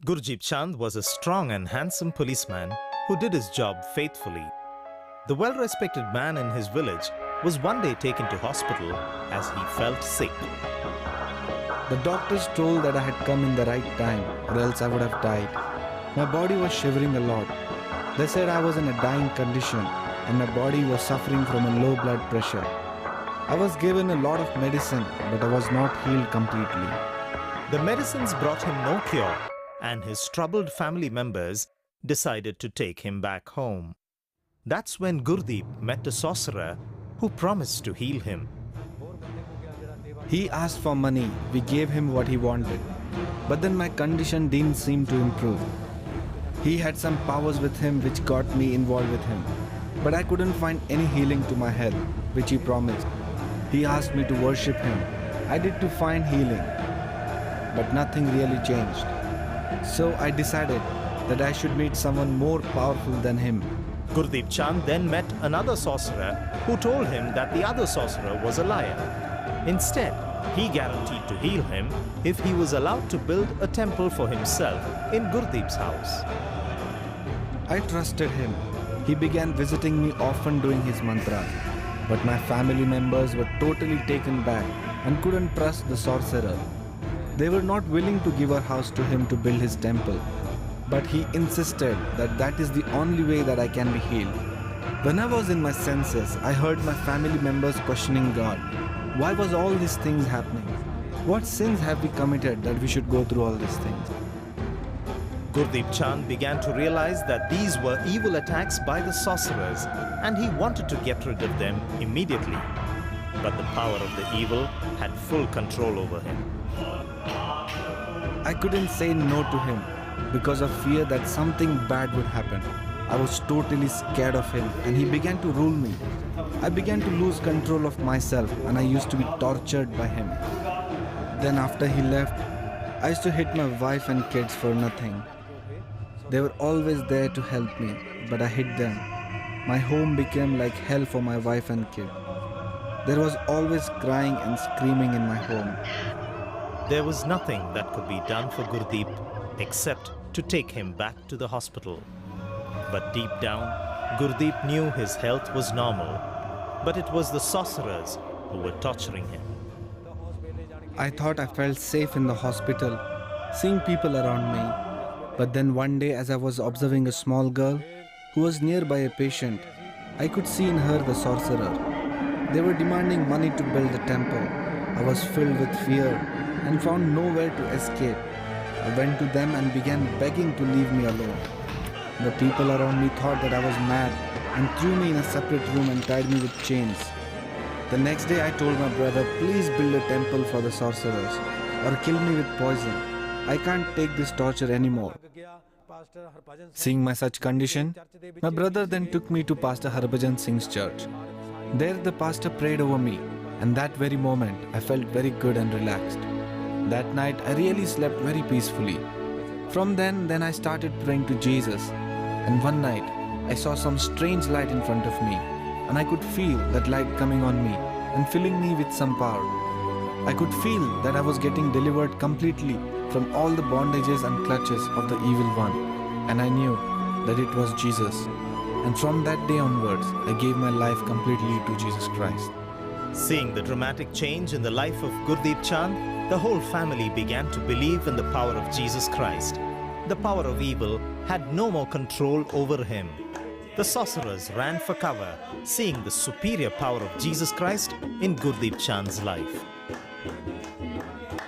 Gurdeep Chand was a strong and handsome policeman who did his job faithfully. The well-respected man in his village was one day taken to hospital as he felt sick. The doctors told that I had come in the right time or else I would have died. My body was shivering a lot. They said I was in a dying condition and my body was suffering from a low blood pressure. I was given a lot of medicine, but I was not healed completely. The medicines brought him no cure, and his troubled family members decided to take him back home. That's when Gurdeep met a sorcerer who promised to heal him. He asked for money, we gave him what he wanted. But then my condition didn't seem to improve. He had some powers with him which got me involved with him. But I couldn't find any healing to my health, which he promised. He asked me to worship him. I did to find healing, but nothing really changed. So I decided that I should meet someone more powerful than him. Gurdeep Chand then met another sorcerer who told him that the other sorcerer was a liar. Instead, he guaranteed to heal him if he was allowed to build a temple for himself in Gurdeep's house. I trusted him. He began visiting me often doing his mantras. But my family members were totally taken back and couldn't trust the sorcerer. They were not willing to give our house to him to build his temple. But he insisted that that is the only way that I can be healed. When I was in my senses, I heard my family members questioning God. Why was all these things happening? What sins have we committed that we should go through all these things? Gurdeep Chand began to realize that these were evil attacks by the sorcerers, and he wanted to get rid of them immediately. But the power of the evil had full control over him. I couldn't say no to him because of fear that something bad would happen. I was totally scared of him and he began to rule me. I began to lose control of myself and I used to be tortured by him. Then after he left, I used to hit my wife and kids for nothing. They were always there to help me, but I hid them. My home became like hell for my wife and kid. There was always crying and screaming in my home. There was nothing that could be done for Gurdeep except to take him back to the hospital. But deep down, Gurdeep knew his health was normal, but it was the sorcerers who were torturing him. I thought I felt safe in the hospital, seeing people around me. But then one day as I was observing a small girl who was nearby a patient, I could see in her the sorcerer. They were demanding money to build the temple. I was filled with fear and found nowhere to escape. I went to them and began begging to leave me alone. The people around me thought that I was mad and threw me in a separate room and tied me with chains. The next day I told my brother, please build a temple for the sorcerers or kill me with poison. I can't take this torture anymore. Seeing my such condition, my brother then took me to Pastor Harbhajan Singh's church. There the pastor prayed over me, and that very moment I felt very good and relaxed. That night I really slept very peacefully. From then I started praying to Jesus, and one night I saw some strange light in front of me, and I could feel that light coming on me and filling me with some power. I could feel that I was getting delivered completely from all the bondages and clutches of the evil one. And I knew that it was Jesus. And from that day onwards, I gave my life completely to Jesus Christ. Seeing the dramatic change in the life of Gurdeep Chand, the whole family began to believe in the power of Jesus Christ. The power of evil had no more control over him. The sorcerers ran for cover, seeing the superior power of Jesus Christ in Gurdeep Chand's life.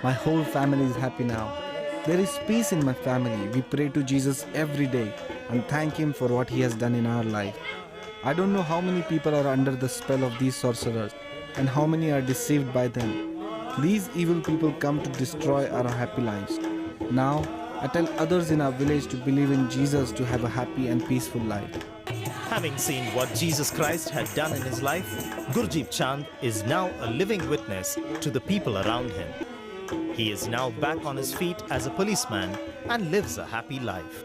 My whole family is happy now. There is peace in my family. We pray to Jesus every day and thank Him for what He has done in our life. I don't know how many people are under the spell of these sorcerers and how many are deceived by them. These evil people come to destroy our happy lives. Now, I tell others in our village to believe in Jesus to have a happy and peaceful life. Having seen what Jesus Christ had done in his life, Gurdeep Chand is now a living witness to the people around him. He is now back on his feet as a policeman and lives a happy life.